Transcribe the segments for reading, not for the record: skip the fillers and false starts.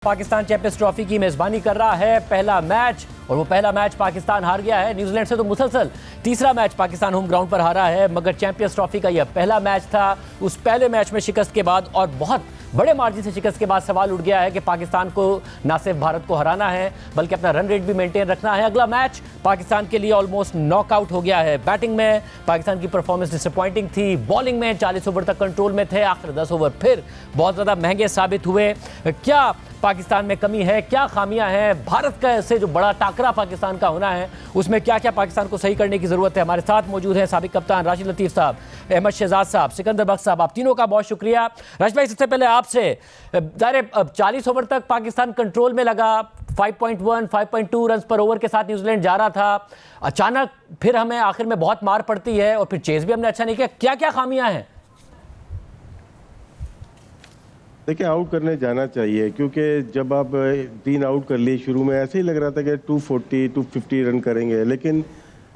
Pakistan champions trophy की मेजबानी कर रहा है पहला मैच, और वो पहला मैच पाकिस्तान हार गया है न्यूजीलैंड से। तो मुसलसल तीसरा मैच पाकिस्तान होम ग्राउंड पर हारा है, मगर चैंपियंस ट्रॉफी का यह पहला मैच था। उस पहले मैच में शिकस्त के बाद और बहुत बड़े मार्जिन से शिकस्त के बाद सवाल उठ गया है कि पाकिस्तान को न सिर्फ भारत को हराना है बल्कि अपना रन रेट भी मेंटेन रखना है। अगला मैच पाकिस्तान के लिए ऑलमोस्ट नॉकआउट हो गया है। बैटिंग में पाकिस्तान की परफॉर्मेंस डिसअपॉइंटिंग थी, बॉलिंग में 40 ओवर तक कंट्रोल में थे, आखिर 10 ओवर फिर बहुत ज़्यादा महंगे साबित हुए। क्या पाकिस्तान में कमी है, क्या खामियां हैं, भारत का से जो बड़ा टाकरा पाकिस्तान का होना है उसमें क्या क्या पाकिस्तान को सही करने की ज़रूरत है। हमारे साथ मौजूद हैं साबिक कप्तान राशिद लतीफ़ साहब, अहमद शहजाद साहब, सिकंदर बख्श साहब। आप तीनों का बहुत शुक्रिया। राशिद भाई, सबसे पहले आपसे, ज़ाहिर अब 40 ओवर तक पाकिस्तान कंट्रोल में लगा, 5.1 5.2 रन पर ओवर के साथ न्यूजीलैंड जा रहा था। अचानक फिर हमें आखिर में बहुत मार पड़ती है और फिर चेज़ भी हमने अच्छा नहीं किया। क्या क्या खामियां हैं? देखिए, आउट करने जाना चाहिए, क्योंकि जब आप 3 आउट कर लिए, शुरू में ऐसे ही लग रहा था कि 240 250 रन करेंगे, लेकिन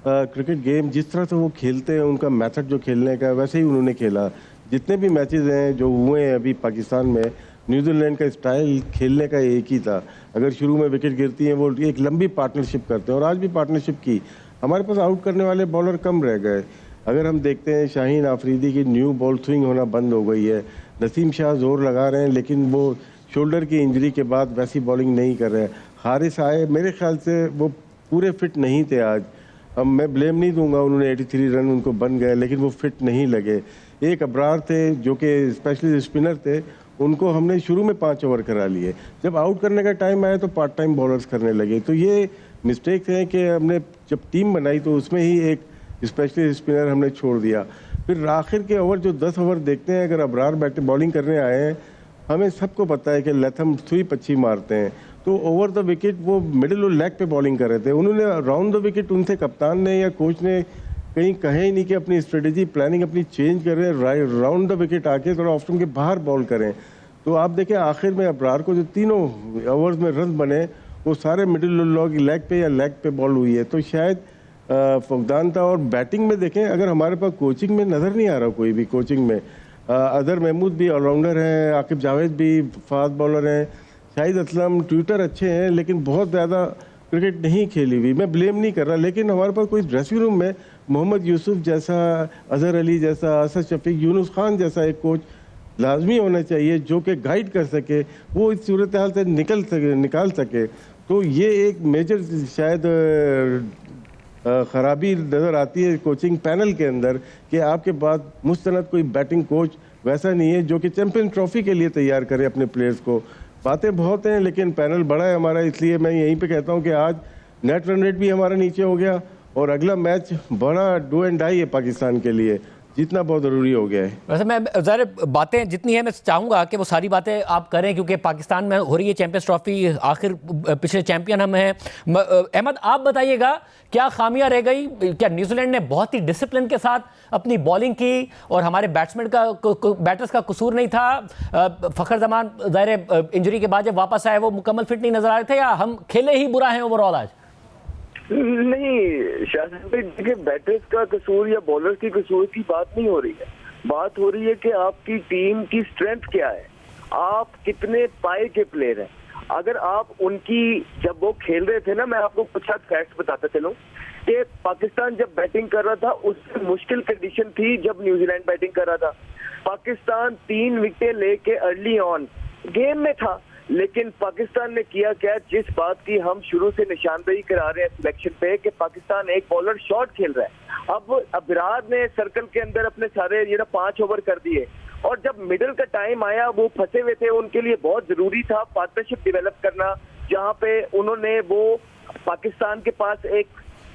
क्रिकेट गेम जिस तरह से वो खेलते हैं, उनका मेथड जो खेलने का वैसे ही उन्होंने खेला। जितने भी मैचेस हैं जो हुए हैं अभी पाकिस्तान में, न्यूजीलैंड का स्टाइल खेलने का एक ही था। अगर शुरू में विकेट गिरती हैं, वो एक लंबी पार्टनरशिप करते हैं, और आज भी पार्टनरशिप की। हमारे पास आउट करने वाले बॉलर कम रह गए। अगर हम देखते हैं, शाहीन आफरीदी की न्यू बॉल स्विंग होना बंद हो गई है। नसीम शाह जोर लगा रहे हैं, लेकिन वो शोल्डर की इंजरी के बाद वैसी बॉलिंग नहीं कर रहे हैं। हारिस आए, मेरे ख्याल से वो पूरे फिट नहीं थे आज। अब मैं ब्लेम नहीं दूंगा, उन्होंने 83 रन उनको बन गए, लेकिन वो फिट नहीं लगे। एक अबरार थे जो कि स्पेशलिस्ट स्पिनर थे, उनको हमने शुरू में 5 ओवर करा लिए। जब आउट करने का टाइम आया तो पार्ट टाइम बॉलर्स करने लगे। तो ये मिस्टेक है कि हमने जब टीम बनाई तो उसमें ही एक स्पेशलिस्ट स्पिनर हमने छोड़ दिया। फिर आखिर के ओवर जो 10 ओवर देखते हैं, अगर अबरार बॉलिंग करने आए हैं, हमें सबको पता है कि लथम स्वीप अच्छी मारते हैं, तो ओवर द विकेट वो मिडिल और लेग पे बॉलिंग कर रहे थे। उन्होंने राउंड द विकेट, उनसे कप्तान ने या कोच ने कहीं कहे ही नहीं कि अपनी स्ट्रेटेजी प्लानिंग अपनी चेंज कर रहे हैं, राउंड द विकेट आके थोड़ा ऑफ स्टंप के बाहर बॉल करें। तो आप देखें, आखिर में अबरार को जो तीनों ओवर्स में रन बने, वो सारे मिडिल लेग पे या लेग पे बॉल हुई है। तो शायद फुकदान था। और बैटिंग में देखें, अगर हमारे पास कोचिंग में नज़र नहीं आ रहा कोई भी कोचिंग में, अदर महमूद भी ऑलराउंडर हैं, आकिब जावेद भी फास्ट बॉलर हैं, शाहिद असलम ट्विटर अच्छे हैं, लेकिन बहुत ज़्यादा क्रिकेट नहीं खेली हुई। मैं ब्लेम नहीं कर रहा, लेकिन हमारे पास कोई ड्रेसिंग रूम में मोहम्मद यूसुफ जैसा, अजहर अली जैसा, असद शफीक, यूनुस खान जैसा एक कोच लाजमी होना चाहिए जो कि गाइड कर सके, वो इस सूरत हाल से निकाल सके। तो ये एक मेजर शायद ख़राबी नज़र आती है कोचिंग पैनल के अंदर, कि आपके पास मुस्तनद कोई बैटिंग कोच वैसा नहीं है जो कि चैंपियन ट्रॉफी के लिए तैयार करे अपने प्लेयर्स को। बातें बहुत हैं, लेकिन पैनल बड़ा है हमारा, इसलिए मैं यहीं पे कहता हूं कि आज नेट रन रेट भी हमारा नीचे हो गया, और अगला मैच बड़ा डू एंड डाई है पाकिस्तान के लिए, जीतना बहुत ज़रूरी हो गया है। वैसे मैं ज़ाहिर बातें जितनी है मैं चाहूँगा कि वो सारी बातें आप करें, क्योंकि पाकिस्तान में हो रही है चैंपियंस ट्रॉफी, आखिर पिछले चैंपियन हम हैं। अहमद, आप बताइएगा क्या खामियां रह गई? क्या न्यूजीलैंड ने बहुत ही डिसिप्लिन के साथ अपनी बॉलिंग की और हमारे बैटर्स का कसूर नहीं था? फ़खर जमान ज़ाहिर इंजरी के बाद जब वापस आए वो मुकम्मल फिट नहीं नजर आ रहे थे, या हम खेले ही बुरा हैं ओवरऑल आज? नहीं शाहजाद भाई, देखिए, बैटर्स का कसूर या बॉलर की कसूर की बात नहीं हो रही है। बात हो रही है कि आपकी टीम की स्ट्रेंथ क्या है, आप कितने पाए के प्लेयर हैं। अगर आप उनकी, जब वो खेल रहे थे ना, मैं आपको कुछ फैक्ट बताता चलूं कि पाकिस्तान जब बैटिंग कर रहा था उससे मुश्किल कंडीशन थी जब न्यूजीलैंड बैटिंग कर रहा था। पाकिस्तान 3 विकेट लेके अर्ली ऑन गेम में था, लेकिन पाकिस्तान ने किया क्या, जिस बात की हम शुरू से निशानदेही करा रहे हैं सिलेक्शन पे, कि पाकिस्तान एक बॉलर शॉट खेल रहा है। अब अबरार ने सर्कल के अंदर अपने सारे 5 ओवर कर दिए, और जब मिडिल का टाइम आया वो फंसे हुए थे। उनके लिए बहुत जरूरी था पार्टनरशिप डेवलप करना, जहां पे उन्होंने वो, पाकिस्तान के पास एक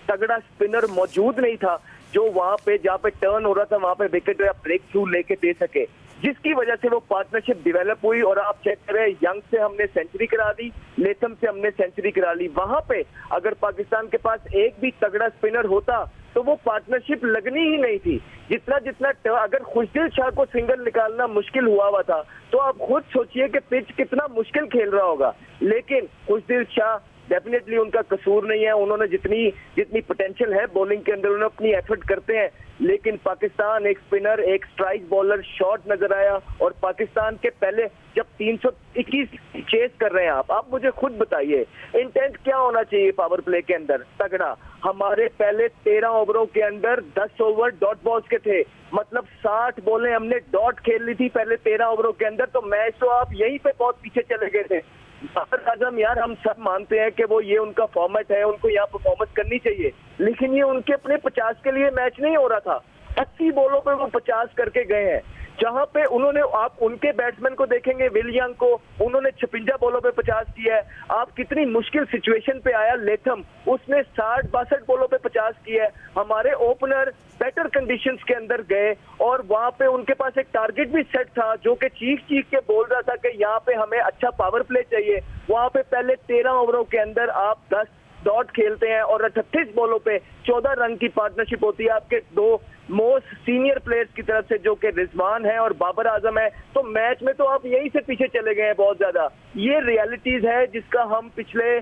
तगड़ा स्पिनर मौजूद नहीं था जो वहां पे, जहां पे टर्न हो रहा था वहां पे विकेट या ब्रेक थ्रू लेके दे सके, जिसकी वजह से वो पार्टनरशिप डेवलप हुई। और आप चेक करें, यंग से हमने सेंचुरी करा दी, लेथम से हमने सेंचुरी करा ली। वहां पे अगर पाकिस्तान के पास एक भी तगड़ा स्पिनर होता तो वो पार्टनरशिप लगनी ही नहीं थी। जितना अगर खुशदिल शाह को सिंगल निकालना मुश्किल हुआ था, तो आप खुद सोचिए कि पिच कितना मुश्किल खेल रहा होगा। लेकिन खुशदिल शाह डेफिनेटली उनका कसूर नहीं है, उन्होंने जितनी पोटेंशियल है बॉलिंग के अंदर उन्होंने अपनी एफर्ट करते हैं, लेकिन पाकिस्तान एक स्पिनर, एक स्ट्राइक बॉलर शॉट नजर आया। और पाकिस्तान के पहले जब 321 चेस कर रहे हैं आप मुझे खुद बताइए इंटेंट क्या होना चाहिए पावर प्ले के अंदर तगड़ा। हमारे पहले 13 ओवरों के अंदर 10 ओवर डॉट बॉल्स के थे, मतलब 60 बॉलें हमने डॉट खेल ली थी पहले 13 ओवरों के अंदर। तो मैच तो आप यहीं पे बहुत पीछे चले गए थे। बाबर आजम यार, हम सब मानते हैं कि वो ये उनका फॉर्मेट है, उनको यहाँ परफॉर्मेंस करनी चाहिए, लेकिन ये उनके अपने 50 के लिए मैच नहीं हो रहा था। 80 बॉलों पे वो 50 करके गए हैं, जहां पे उन्होंने, आप उनके बैट्समैन को देखेंगे विलियम को, उन्होंने 56 बॉलों पे 50 किया है। आप कितनी मुश्किल सिचुएशन पे आया लेथम, उसने 60-62 बॉलों पे 50 किया है। हमारे ओपनर बेटर कंडीशंस के अंदर गए और वहां पे उनके पास एक टारगेट भी सेट था जो कि चीख के बोल रहा था कि यहाँ पे हमें अच्छा पावर प्ले चाहिए। वहां पे पहले 13 ओवरों के अंदर आप 10 डॉट खेलते हैं और 38 बॉलों पे 14 रन की पार्टनरशिप होती है आपके दो मोस्ट सीनियर प्लेयर्स की तरफ से, जो कि रिजवान है और बाबर आजम है। तो मैच में तो आप यहीं से पीछे चले गए हैं बहुत ज्यादा। ये रियलिटीज है जिसका हम पिछले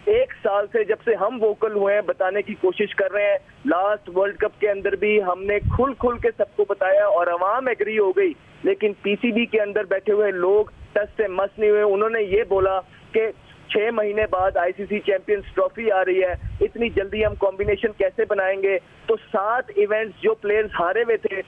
1 साल से, जब से हम वोकल हुए हैं, बताने की कोशिश कर रहे हैं। लास्ट वर्ल्ड कप के अंदर भी हमने खुल के सबको बताया और अवाम एग्री हो गई, लेकिन पीसीबी के अंदर बैठे हुए लोग टस से मस नहीं हुए। उन्होंने ये बोला कि 6 महीने बाद आईसीसी चैंपियंस ट्रॉफी आ रही है, इतनी जल्दी हम कॉम्बिनेशन कैसे बनाएंगे। तो 7 इवेंट्स जो प्लेयर्स हारे हुए थे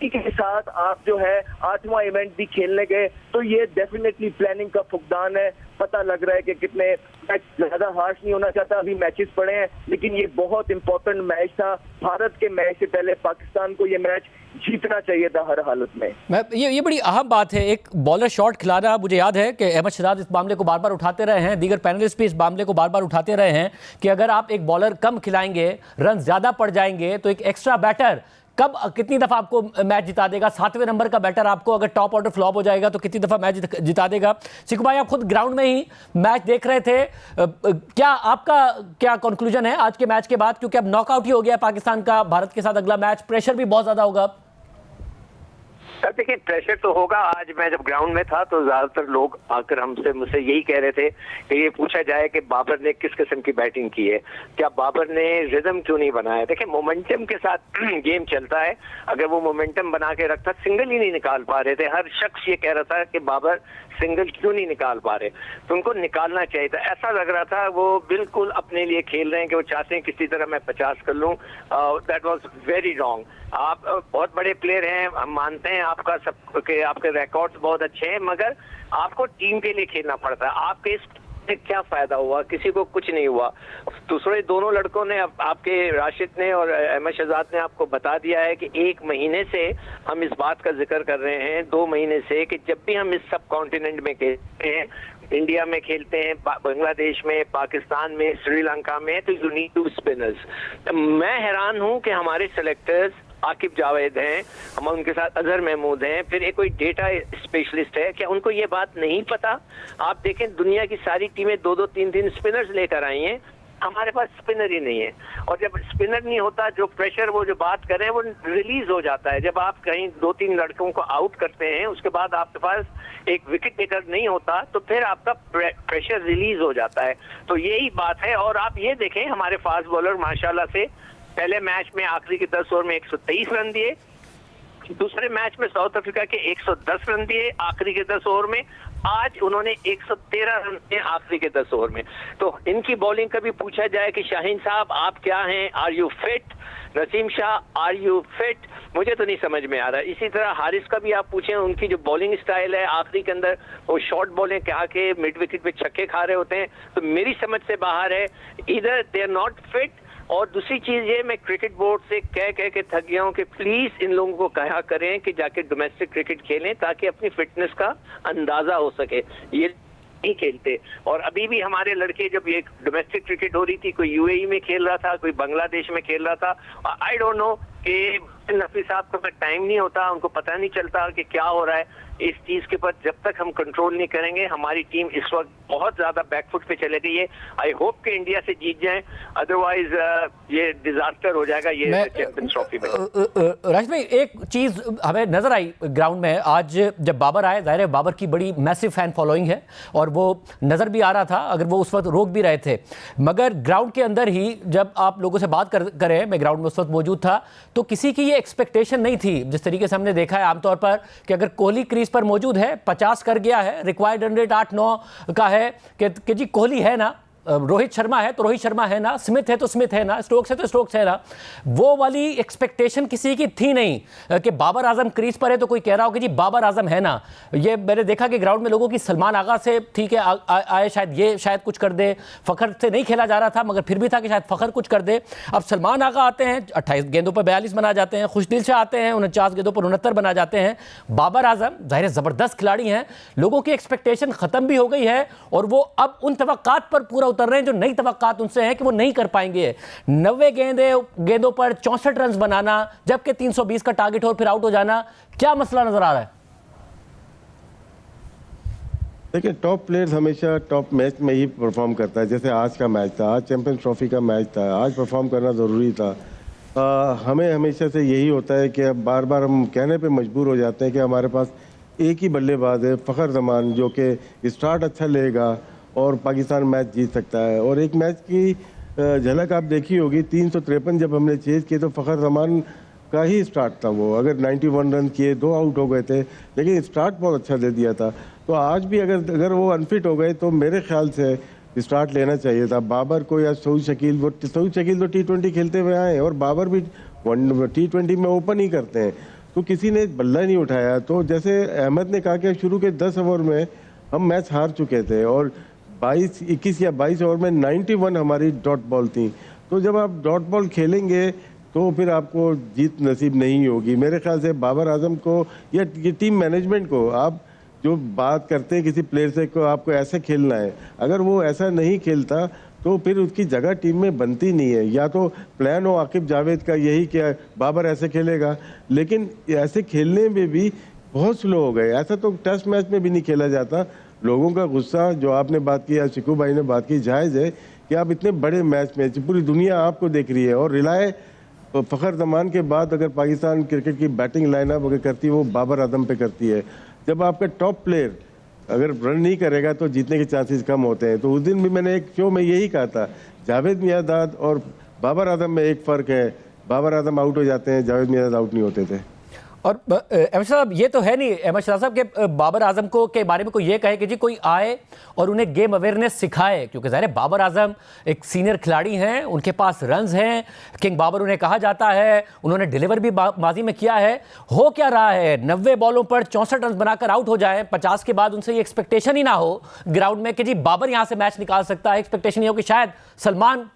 के साथ आप जो है 8वां इवेंट भी खेलने गए, तो ये डेफिनेटली प्लानिंग का फुकदान है। पता लग रहा है कि कितने मैच, ज्यादा हार्श नहीं होना चाहता, अभी मैचेस पड़े हैं, लेकिन ये बहुत इंपॉर्टेंट मैच था। भारत के मैच से पहले पाकिस्तान को ये मैच जीतना चाहिए था हर हालत में। ये बड़ी अहम बात है, एक बॉलर शॉट खिलाना। मुझे याद है कि अहमद शहजाद इस मामले को बार बार उठाते रहे हैं, दीगर पैनलिस्ट भी इस मामले को बार बार उठाते रहे हैं कि अगर आप एक बॉलर कम खिलाएंगे, रन ज्यादा पड़ जाएंगे, तो एक एक्स्ट्रा बैटर कब कितनी दफा आपको मैच जिता देगा। 7वें नंबर का बैटर आपको अगर टॉप ऑर्डर फ्लॉप हो जाएगा तो कितनी दफा मैच जिता देगा। सिक्कू भाई, आप खुद ग्राउंड में ही मैच देख रहे थे, क्या आपका क्या कंक्लूजन है आज के मैच के बाद, क्योंकि अब नॉकआउट ही हो गया पाकिस्तान का, भारत के साथ अगला मैच, प्रेशर भी बहुत ज्यादा होगा। सर देखिए, प्रेशर तो होगा। आज मैं जब ग्राउंड में था तो ज्यादातर लोग आकर मुझसे यही कह रहे थे कि ये पूछा जाए कि बाबर ने किस किस्म की बैटिंग की है, क्या बाबर ने रिदम क्यों नहीं बनाया। देखिए, मोमेंटम के साथ गेम चलता है, अगर वो मोमेंटम बना के रखता, सिंगल ही नहीं निकाल पा रहे थे। हर शख्स ये कह रहा था कि बाबर सिंगल क्यों नहीं निकाल पा रहे, तो उनको निकालना चाहिए था। ऐसा लग रहा था वो बिल्कुल अपने लिए खेल रहे हैं कि वो चाहते हैं किसी तरह मैं 50 कर लूं। That was very wrong. आप बहुत बड़े प्लेयर हैं, हम मानते हैं आपका सब के, आपके रिकॉर्ड्स बहुत अच्छे हैं, मगर आपको टीम के लिए खेलना पड़ता है। आपके इस क्या फायदा हुआ, किसी को कुछ नहीं हुआ। दूसरे दोनों लड़कों ने, आपके राशिद ने और अहमद शहजाद ने आपको बता दिया है कि 1 महीने से हम इस बात का जिक्र कर रहे हैं, 2 महीने से, कि जब भी हम इस सब कॉन्टिनेंट में खेलते हैं, इंडिया में खेलते हैं, बांग्लादेश में, पाकिस्तान में, श्रीलंका में, तो यू नीड टू स्पिनर्स। मैं हैरान हूं कि हमारे सेलेक्टर्स आकिब जावेद हैं, हम उनके साथ अजहर महमूद हैं, फिर एक कोई डेटा स्पेशलिस्ट है, क्या उनको ये बात नहीं पता। आप देखें, दुनिया की सारी टीमें 2-2, 3-3 स्पिनर्स लेकर आई हैं, हमारे पास स्पिनर ही नहीं है। और जब स्पिनर नहीं होता, जो प्रेशर, वो जो बात करें, वो रिलीज हो जाता है। जब आप कहीं 2-3 लड़कों को आउट करते हैं, उसके बाद आपके पास एक विकेट टेकर नहीं होता, तो फिर आपका प्रेशर रिलीज हो जाता है। तो यही बात है। और आप ये देखें, हमारे फास्ट बॉलर माशाल्लाह से पहले मैच में आखिरी के 10 ओवर में 123 रन दिए, दूसरे मैच में साउथ अफ्रीका के 110 रन दिए आखिरी के 10 ओवर में, आज उन्होंने 113 रन दिए आखिरी के 10 ओवर में। तो इनकी बॉलिंग का भी पूछा जाए कि शाहीन साहब आप क्या हैं, are you fit, Naseem Shah are you fit, मुझे तो नहीं समझ में आ रहा। इसी तरह हारिस का भी आप पूछें, उनकी जो बॉलिंग स्टाइल है, आखिरी के अंदर वो शॉर्ट बॉलें क्या के मिड विकेट पे छक्के खा रहे होते हैं, तो मेरी समझ से बाहर है। इधर दे आर नॉट फिट। और दूसरी चीज ये, मैं क्रिकेट बोर्ड से कह के थक गया हूं कि प्लीज इन लोगों को कहा करें कि जाके डोमेस्टिक क्रिकेट खेलें, ताकि अपनी फिटनेस का अंदाजा हो सके। ये नहीं खेलते। और अभी भी हमारे लड़के, जब ये डोमेस्टिक क्रिकेट हो रही थी, कोई यूएई में खेल रहा था, कोई बांग्लादेश में खेल रहा था, आई डोंट नो कि नफी साहब को टाइम नहीं होता, उनको पता नहीं चलता कि क्या हो रहा है। इस चीज के ऊपर जब तक हम कंट्रोल नहीं करेंगे, हमारी टीम इस वक्त बहुत ज्यादा बैकफुट पे चले गई है। आई होप कि इंडिया से जीत जाए, अदरवाइज ये डिजास्टर हो जाएगा ये चैंपियंस ट्रॉफी में। राजेश भाई, एक चीज हमें नजर आई ग्राउंड में आज जब बाबर आए, जाहिर है बाबर की बड़ी मैसिव फैन फॉलोइंग है और वो नजर भी आ रहा था, अगर वो उस वक्त रोक भी रहे थे, मगर ग्राउंड के अंदर ही जब आप लोगों से बात करें, मैं ग्राउंड में उस वक्त मौजूद था, तो किसी की ये एक्सपेक्टेशन नहीं थी, जिस तरीके से हमने देखा है आमतौर पर कि अगर कोहली क्रीज पर मौजूद है, 50 कर गया है, रिक्वायर्ड रन रेट 8-9 का है कि जी कोहली है ना, रोहित शर्मा है तो रोहित शर्मा है ना, स्मिथ है तो स्मिथ है ना, स्टोक्स है तो स्टोक्स है ना, वो वाली एक्सपेक्टेशन किसी की थी नहीं कि बाबर आजम क्रीज पर है तो कोई कह रहा हो कि जी बाबर आजम है ना। ये मैंने देखा कि ग्राउंड में लोगों की सलमान आगा से ठीक है आए, शायद कुछ कर दे, फखर से नहीं खेला जा रहा था मगर फिर भी था कि शायद फखर कुछ कर दे। अब सलमान आगा आते हैं, 28 गेंदों पर 42 बना जाते हैं, खुशदिल शाह आते हैं, 49 गेंदों पर 69 बना जाते हैं। बाबर आजम जाहिर है ज़बरदस्त खिलाड़ी हैं, लोगों की एक्सपेक्टेशन ख़त्म भी हो गई है और वो अब उन तवक्कात पर पूरा उतर रहे हैं जो नई तवक्कात उनसे है कि वो नहीं कर पाएंगे। 90 गेंदों पर 64 रन बनाना, जबकि 320 का टारगेट हो फिर आउट हो जाना, क्या मसला नजर आ रहा है? देखिए, टॉप प्लेयर्स हमेशा टॉप मैच में ही परफॉर्म करता है। जैसे आज का मैच था, आज चैंपियंस ट्रॉफी का मैच था, आज परफॉर्म करना ज़रूरी था। हमें हमेशा से यही होता है कि अब बार बार हम कहने पे मजबूर हो जाते हैं कि हमारे पास एक ही बल्लेबाज है, फ़खर जमान, जो कि स्टार्ट अच्छा लेगा और पाकिस्तान मैच जीत सकता है। और एक मैच की झलक आप देखी होगी, 353 जब हमने चेज किए तो फ़खर जमान का ही स्टार्ट था वो। अगर 91 रन किए, 2 आउट हो गए थे, लेकिन स्टार्ट बहुत अच्छा दे दिया था। तो आज भी अगर वो अनफिट हो गए तो मेरे ख्याल से स्टार्ट लेना चाहिए था बाबर को या सऊद शकील। सऊद शकील तो T20 खेलते हुए आए और बाबर भी T20 में ओपन ही करते हैं, तो किसी ने बल्ला नहीं उठाया। तो जैसे अहमद ने कहा कि शुरू के 10 ओवर में हम मैच हार चुके थे और 21 या 22 ओवर में 91 हमारी डॉट बॉल थी। तो जब आप डॉट बॉल खेलेंगे तो फिर आपको जीत नसीब नहीं होगी। मेरे ख्याल से बाबर आजम को या टीम मैनेजमेंट को, आप जो बात करते हैं किसी प्लेयर से को आपको ऐसे खेलना है, अगर वो ऐसा नहीं खेलता तो फिर उसकी जगह टीम में बनती नहीं है। या तो प्लान हो आकिब जावेद का यही कि बाबर ऐसे खेलेगा, लेकिन ऐसे खेलने में भी बहुत स्लो हो गए। ऐसा तो टेस्ट मैच में भी नहीं खेला जाता। लोगों का गुस्सा, जो आपने बात की या शिकू भाई ने बात की, जायज़ है कि आप इतने बड़े मैच में, पूरी दुनिया आपको देख रही है और रिलाय फ़खर जमान के बाद अगर पाकिस्तान क्रिकेट की बैटिंग लाइनअप अगर करती है वो बाबर आजम पे करती है। जब आपका टॉप प्लेयर अगर रन नहीं करेगा तो जीतने के चांसेस कम होते हैं। तो उस दिन भी मैंने एक शो में यही कहा था, जावेद मियांदाद और बाबर आजम में एक फ़र्क है, बाबर आजम आउट हो जाते हैं, जावेद मियांदाद आउट नहीं होते थे। और अहमद साहब, ये तो है नहीं अहमद शाह साहब के बाबर आजम को के बारे में कोई ये कहे कि जी कोई आए और उन्हें गेम अवेयरनेस सिखाए, क्योंकि ज़ाहिर है बाबर आजम एक सीनियर खिलाड़ी हैं, उनके पास रन्स हैं, किंग बाबर उन्हें कहा जाता है, उन्होंने डिलीवर भी माजी में किया है। हो क्या रहा है 90 बॉलों पर 64 रन बनाकर आउट हो जाए, 50 के बाद उनसे ये एक्सपेक्टेशन ही ना हो ग्राउंड में कि जी बाबर यहाँ से मैच निकाल सकता है, एक्सपेक्टेशन ये हो कि शायद सलमान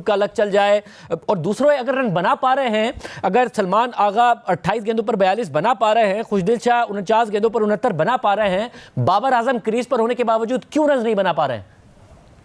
का लग चल जाए। और दूसरों अगर रन बना पा रहे हैं, अगर सलमान आगा 28 गेंदों पर 42 बना पा रहे हैं, खुशदिल शाह 49 गेंदों पर 69 बना पा रहे हैं, बाबर आजम क्रीज पर होने के बावजूद क्यों रन नहीं बना पा रहे हैं?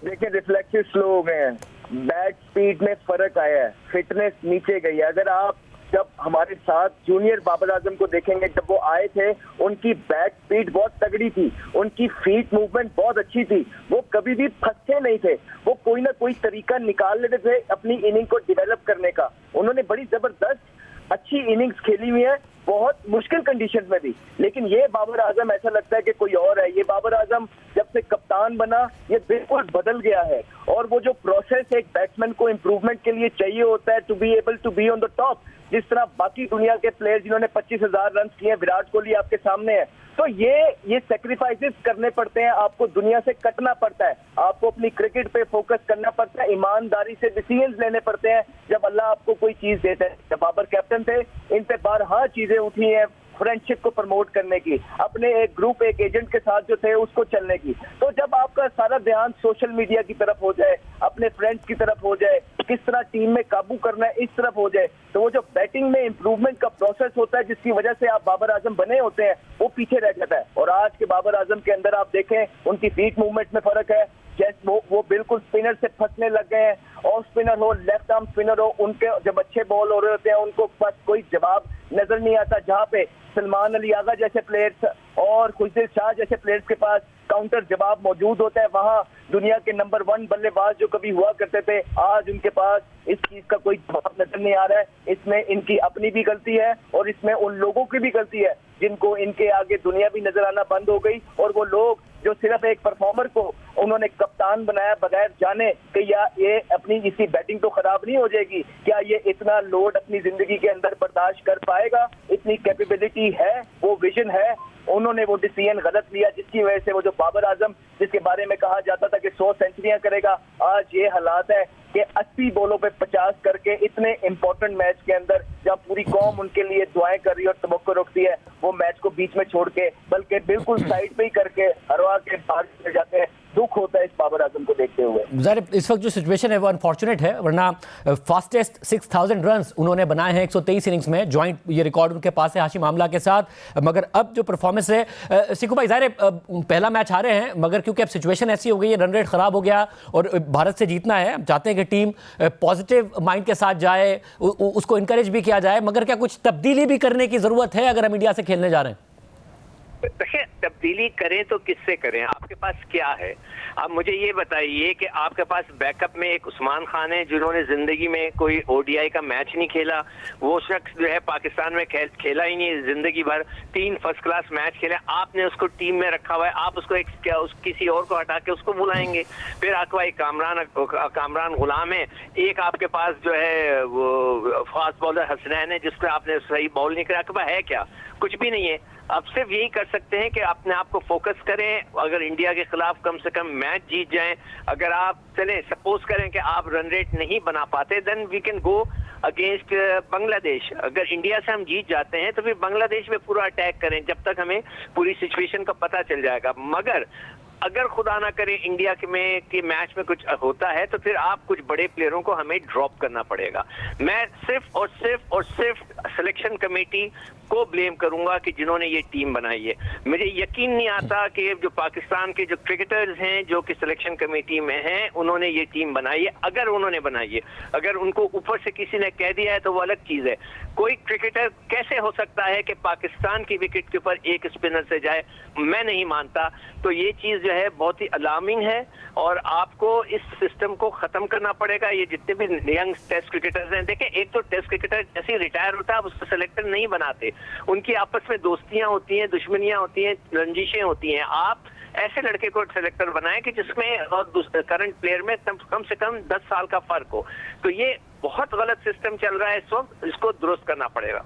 देखिए, रिफ्लेक्सेस स्लो हो गए हैं, बैट स्पीड में फर्क आया है, फिटनेस नीचे गई है। अगर आप जब हमारे साथ जूनियर बाबर आजम को देखेंगे, जब वो आए थे उनकी बैट स्पीड बहुत तगड़ी थी, उनकी फीट मूवमेंट बहुत अच्छी थी, वो कभी भी फंसते नहीं थे, वो कोई ना कोई तरीका निकाल लेते थे अपनी इनिंग को डेवलप करने का। उन्होंने बड़ी जबरदस्त अच्छी इनिंग्स खेली हुई है, बहुत मुश्किल कंडीशन में भी। लेकिन ये बाबर आजम ऐसा लगता है कि कोई और है। ये बाबर आजम जब से कप्तान बना ये बिल्कुल बदल गया है। और वो जो प्रोसेस एक बैट्समैन को इंप्रूवमेंट के लिए चाहिए होता है to be able to be on the top, जिस तरह बाकी दुनिया के प्लेयर जिन्होंने 25,000 रन किए, विराट कोहली आपके सामने है, तो ये सेक्रीफाइसेस करने पड़ते हैं, आपको दुनिया से कटना पड़ता है, आपको अपनी क्रिकेट पे फोकस करना पड़ता है, ईमानदारी से डिसीजंस लेने पड़ते हैं जब अल्लाह आपको कोई चीज देता है। जब बाबर कैप्टन थे, इन पे बारहा चीजें उठी हैं, फ्रेंडशिप को प्रमोट करने की, अपने एक ग्रुप एक एजेंट के साथ जो थे उसको चलने की। तो जब आपका सारा ध्यान सोशल मीडिया की तरफ हो जाए, अपने फ्रेंड्स की तरफ हो जाए, किस तरह टीम में काबू करना है इस तरफ हो जाए, तो वो जो बैटिंग में इंप्रूवमेंट का प्रोसेस होता है जिसकी वजह से आप बाबर आजम बने होते हैं, वो पीछे रह जाता है। और आज के बाबर आजम के अंदर आप देखें उनकी फीट मूवमेंट में फर्क है, जैसे वो बिल्कुल स्पिनर से फंसने लग गए हैं ऑफ स्पिनर हो, लेफ्ट आर्म स्पिनर हो, उनके जब अच्छे बॉल हो रहे होते हैं उनको बस कोई जवाब नजर नहीं आता। जहाँ पे सलमान अली आगा जैसे प्लेयर्स और खुशदिल शाह जैसे प्लेयर्स के पास काउंटर जवाब मौजूद होता है, वहां दुनिया के नंबर 1 बल्लेबाज जो कभी हुआ करते थे, आज उनके पास इस चीज का कोई जवाब नजर नहीं आ रहा है। इसमें इनकी अपनी भी गलती है और इसमें उन लोगों की भी गलती है जिनको इनके आगे दुनिया भी नजर आना बंद हो गई, और वो लोग जो सिर्फ एक परफॉर्मर को उन्होंने कप्तान बनाया बगैर जाने कि या ये अपनी इसी बैटिंग तो खराब नहीं हो जाएगी, क्या ये इतना लोड अपनी जिंदगी के अंदर बर्दाश्त कर पाएगा, इतनी कैपेबिलिटी है, वो विजन है। उन्होंने वो डिसीजन गलत लिया जिसकी वजह से वो जो बाबर आजम जिसके बारे में कहा जाता था कि 100 सेंचुरियां करेगा, आज ये हालात है कि 80 बॉलों पे 50 करके इतने इंपॉर्टेंट मैच के अंदर जब पूरी कौम उनके लिए दुआएं कर रही है और तवक्को रखती है, वो मैच को बीच में छोड़ के बल्कि बिल्कुल साइड पे ही करके हरवा के बाहर चले जाते हैं। दुख होता है इस बाबर आजम को देखते हुए। ज़ाहिर इस वक्त जो सिचुएशन है वो अनफॉर्चुनेट है, वरना फास्टेस्ट 6000 रन्स उन्होंने बनाए हैं 123 इनिंग्स में, जॉइंट ये रिकॉर्ड उनके पास है हाशिम आमला के साथ। मगर अब जो परफॉर्मेंस है सिकू भाई, ज़ाहिर पहला मैच हारे हैं, मगर क्योंकि अब सिचुएशन ऐसी हो गई है, रन रेट ख़राब हो गया और भारत से जीतना है, हम चाहते हैं कि टीम पॉजिटिव माइंड के साथ जाए, उसको इंकरेज भी किया जाए, मगर क्या कुछ तब्दीली भी करने की ज़रूरत है अगर हम इंडिया से खेलने जा रहे हैं? देखिए, तब्दीली करें तो किससे करें, आपके पास क्या है? अब मुझे ये बताइए कि आपके पास बैकअप में एक उस्मान खान है जिन्होंने जिंदगी में कोई ओडीआई का मैच नहीं खेला, वो शख्स जो है पाकिस्तान में खेला ही नहीं जिंदगी भर, 3 फर्स्ट क्लास मैच खेले, आपने उसको टीम में रखा हुआ है, आप उसको किसी और को हटा के उसको बुलाएंगे? फिर आपका एक कामरान गुलाम है, एक आपके पास जो है वो फास्ट बॉलर हसनैन है जिसको आपने सही बॉल नहीं करा, आपके पास है क्या? कुछ भी नहीं है। अब सिर्फ यही कर सकते हैं कि अपने आप को फोकस करें, अगर इंडिया के खिलाफ कम से कम मैच जीत जाएं। अगर आप चलें सपोज करें कि आप रन रेट नहीं बना पाते, then we can go against Bangladesh. अगर इंडिया से हम जीत जाते हैं तो फिर बांग्लादेश में पूरा अटैक करें जब तक हमें पूरी सिचुएशन का पता चल जाएगा। मगर अगर खुदा ना करे इंडिया के मैच में कुछ होता है तो फिर आप कुछ बड़े प्लेयरों को हमें ड्रॉप करना पड़ेगा। मैं सिर्फ और सिर्फ सिलेक्शन कमेटी को ब्लेम करूंगा कि जिन्होंने ये टीम बनाई है। मुझे यकीन नहीं आता कि जो पाकिस्तान के जो क्रिकेटर्स हैं जो कि सिलेक्शन कमेटी में हैं उन्होंने ये टीम बनाई है। अगर उन्होंने बनाई है, अगर उनको ऊपर से किसी ने कह दिया है तो वो अलग चीज है। कोई क्रिकेटर कैसे हो सकता है कि पाकिस्तान की विकेट के ऊपर एक स्पिनर से जाए? मैं नहीं मानता। तो ये चीज जो है बहुत ही अलार्मिंग है और आपको इस सिस्टम को खत्म करना पड़ेगा। ये जितने भी यंग टेस्ट क्रिकेटर्स हैं, देखें, एक तो टेस्ट क्रिकेटर जैसे ही रिटायर होता है आप उसको सेलेक्टर नहीं बनाते, उनकी आपस में दोस्तियां होती हैं, दुश्मनियां होती हैं, रंजिशें होती हैं। आप ऐसे लड़के को सेलेक्टर बनाएं कि जिसमें और करंट प्लेयर में कम से कम 10 साल का फर्क हो। तो ये बहुत गलत सिस्टम चल रहा है इस वक्त, इसको दुरुस्त करना पड़ेगा।